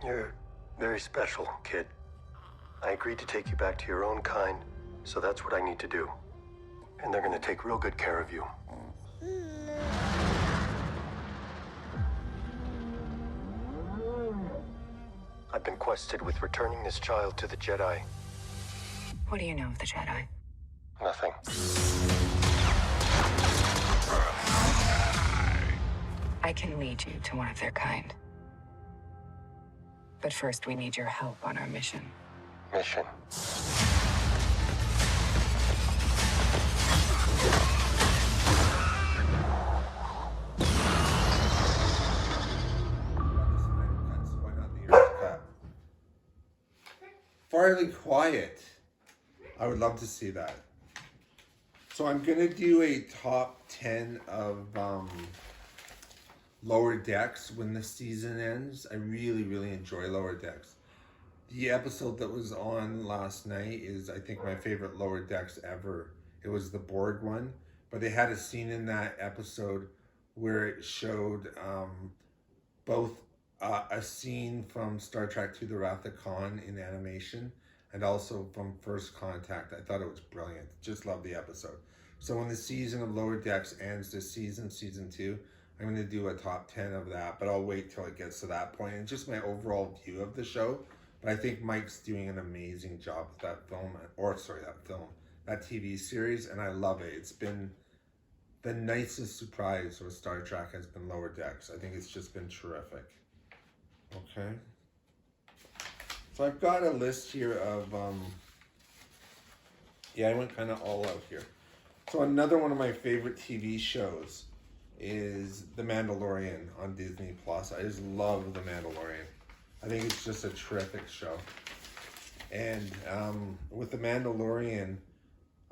You're very special, kid. I agreed to take you back to your own kind, so that's what I need to do. And they're gonna take real good care of you. I've been quested with returning this child to the Jedi. What do you know of the Jedi? Nothing. I can lead you to one of their kind. But first, we need your help on our mission. Mission. Fairly quiet. I would love to see that. So I'm gonna do a top 10 of Lower Decks when the season ends. I really enjoy Lower Decks. The episode that was on last night is, I think, my favorite Lower Decks ever. It was the Borg one, but they had a scene in that episode where it showed both a scene from Star Trek II: The Wrath of Khan in animation and also from First Contact. I thought it was brilliant. Just love the episode. So when the season of Lower Decks ends this season 2, I'm going to do a top 10 of that, but I'll wait till it gets to that point. And just my overall view of the show. But I think Mike's doing an amazing job with that that TV series, and I love it. It's been the nicest surprise with Star Trek has been Lower Decks. I think it's just been terrific. Okay. So I've got a list here of, I went kind of all out here. So another one of my favorite TV shows is The Mandalorian on Disney Plus. I just love The Mandalorian. I think it's just a terrific show. And with The Mandalorian,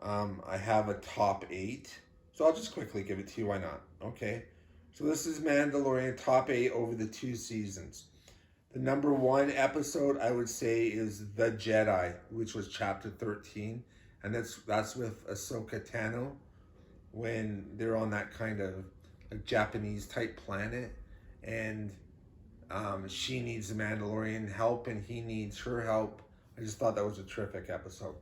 I have a top 8. So I'll just quickly give it to you. Why not? Okay. So this is Mandalorian top 8 over the 2 seasons. The number 1 episode I would say is The Jedi, which was chapter 13. And that's with Ahsoka Tano when they're on that kind of like Japanese type planet. And she needs the Mandalorian help and he needs her help. I just thought that was a terrific episode.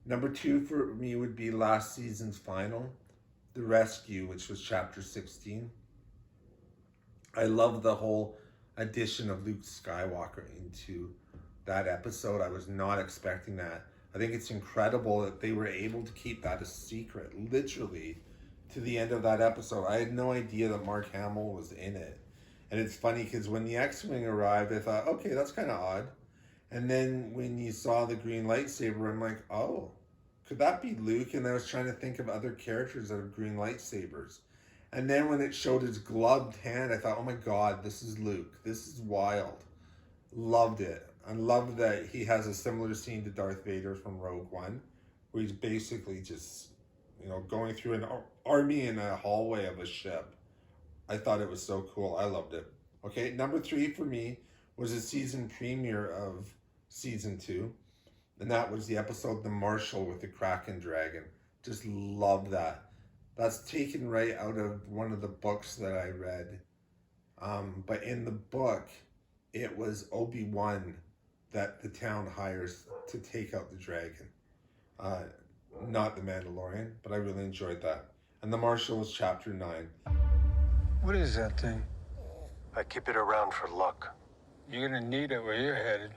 Number 2 for me would be last season's final, The Rescue, which was chapter 16. I love the whole addition of Luke Skywalker into that episode. I was not expecting that. I think it's incredible that they were able to keep that a secret, literally, to the end of that episode. I had no idea that Mark Hamill was in it. And it's funny because when the X-Wing arrived, I thought, okay, that's kind of odd. And then when you saw the green lightsaber, I'm like, oh, could that be Luke? And I was trying to think of other characters that have green lightsabers. And then when it showed his gloved hand, I thought, oh my God, this is Luke. This is wild. Loved it. I love that he has a similar scene to Darth Vader from Rogue One, where he's basically just, going through an army in a hallway of a ship. I thought it was so cool. I loved it. Okay, number 3 for me was the season premiere of season 2. And that was the episode The Marshal with the Kraken Dragon. Just love that. That's taken right out of one of the books that I read. But in the book, it was Obi-Wan that the town hires to take out the dragon. Not the Mandalorian, but I really enjoyed that. And The Marshal was chapter 9. What is that thing? I keep it around for luck. You're gonna need it where you're headed.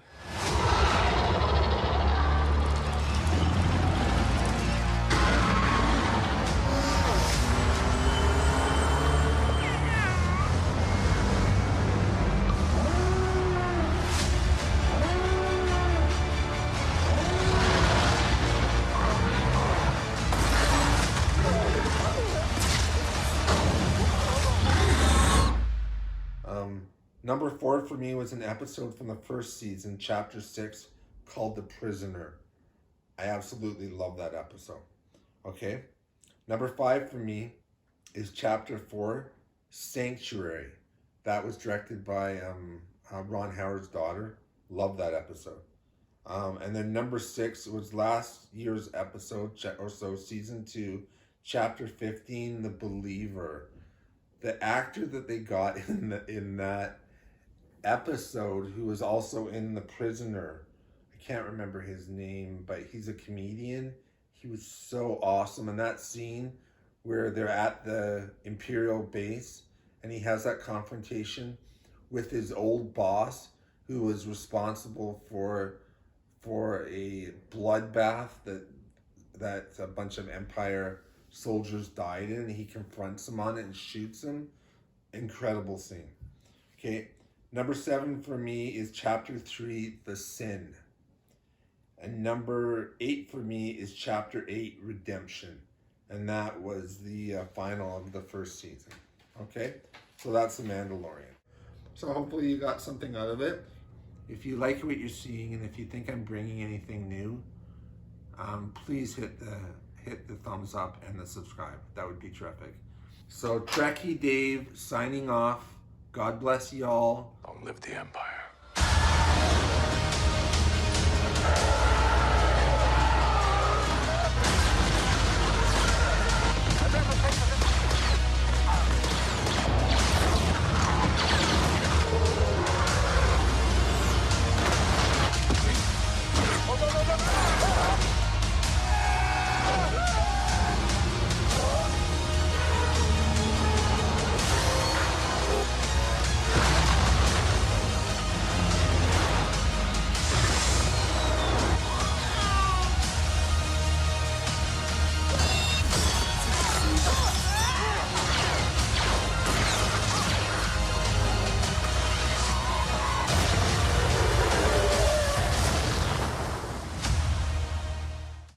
Number 4 for me was an episode from the first season, chapter 6, called The Prisoner. I absolutely love that episode. Okay. Number 5 for me is chapter 4, Sanctuary. That was directed by Ron Howard's daughter. Love that episode. And then number 6 was last year's episode, season 2, chapter 15, The Believer. The actor that they got in that episode who was also in The Prisoner. I can't remember his name, but he's a comedian. He was so awesome. And that scene where they're at the Imperial base and he has that confrontation with his old boss who was responsible for a bloodbath that a bunch of Empire soldiers died in. He confronts him on it and shoots him. Incredible scene. Okay, number 7 for me is Chapter 3, The Sin. And number 8 for me is Chapter 8, Redemption. And that was the final of the first season. Okay, so that's The Mandalorian. So hopefully you got something out of it. If you like what you're seeing and if you think I'm bringing anything new, please hit the thumbs up and the subscribe. That would be terrific. So Trekkie Dave signing off. God bless y'all. Long live the Empire.